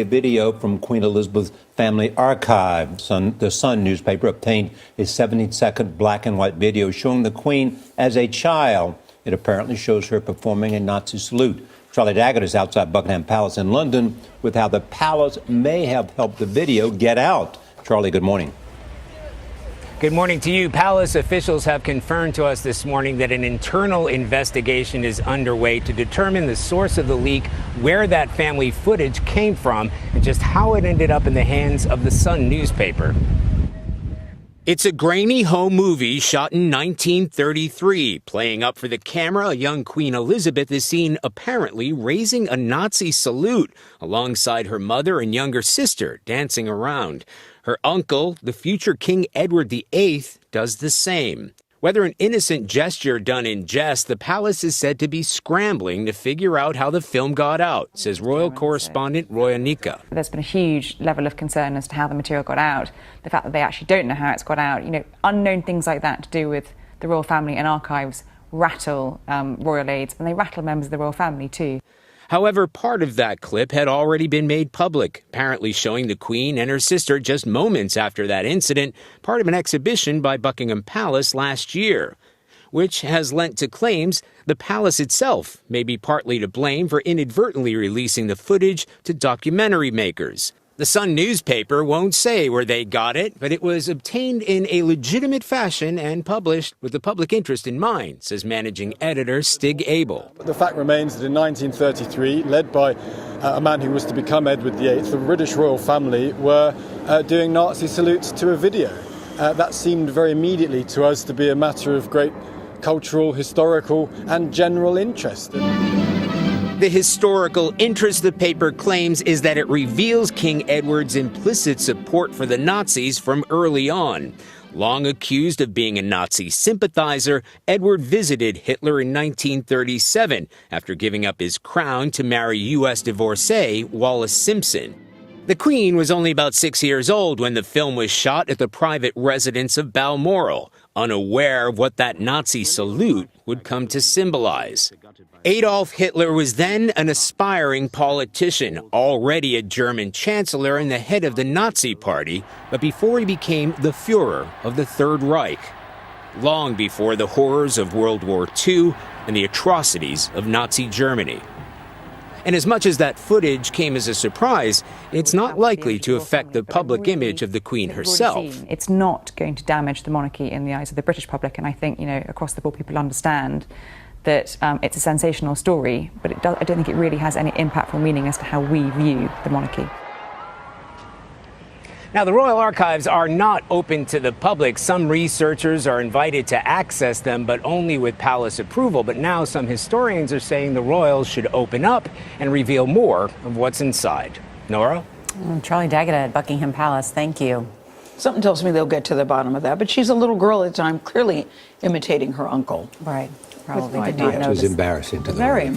A video from Queen Elizabeth's family archive. The Sun newspaper obtained a 70-second black and white video showing the Queen as a child. It apparently shows her performing a Nazi salute. Charlie Daggett is outside Buckingham Palace in London with how the palace may have helped the video get out. Charlie, good morning. Good morning to you. Palace officials have confirmed to us this morning that an internal investigation is underway to determine the source of the leak, where that family footage came from, and just how it ended up in the hands of the Sun newspaper. It's a grainy home movie shot in 1933. Playing up for the camera, a young Queen Elizabeth is seen apparently raising a Nazi salute alongside her mother and younger sister dancing around. Her uncle, the future King Edward VIII, does the same. Whether an innocent gesture done in jest, the palace is said to be scrambling to figure out how the film got out, says royal correspondent Roya Nika. There's been a huge level of concern as to how the material got out. The fact that they actually don't know how it's got out, unknown things like that to do with the royal family and archives rattle royal aides, and they rattle members of the royal family too. However, part of that clip had already been made public, apparently showing the Queen and her sister just moments after that incident, part of an exhibition by Buckingham Palace last year, which has lent to claims the palace itself may be partly to blame for inadvertently releasing the footage to documentary makers. The Sun newspaper won't say where they got it, but it was obtained in a legitimate fashion and published with the public interest in mind, says managing editor Stig Abel. The fact remains that in 1933, led by a man who was to become Edward VIII, the British royal family were doing Nazi salutes to a video. That seemed very immediately to us to be a matter of great cultural, historical and general interest. The historical interest the paper claims is that it reveals King Edward's implicit support for the Nazis from early on. Long accused of being a Nazi sympathizer, Edward visited Hitler in 1937 after giving up his crown to marry U.S. divorcee Wallis Simpson. The Queen was only about 6 years old when the film was shot at the private residence of Balmoral, unaware of what that Nazi salute would come to symbolize. Adolf Hitler was then an aspiring politician, already a German chancellor and the head of the Nazi Party, but before he became the Führer of the Third Reich, long before the horrors of World War II and the atrocities of Nazi Germany. And as much as that footage came as a surprise, it's not likely to affect the public image of the Queen herself. It's not going to damage the monarchy in the eyes of the British public, and I think, across the board people understand that it's a sensational story, but I don't think it really has any impactful meaning as to how we view the monarchy. Now, the Royal Archives are not open to the public. Some researchers are invited to access them, but only with palace approval. But now some historians are saying the royals should open up and reveal more of what's inside. Nora? Charlie Daggett at Buckingham Palace, thank you. Something tells me they'll get to the bottom of that. But she's a little girl at the time, clearly imitating her uncle. Right. Probably no did idea. not know It was this. embarrassing to the Very royal family.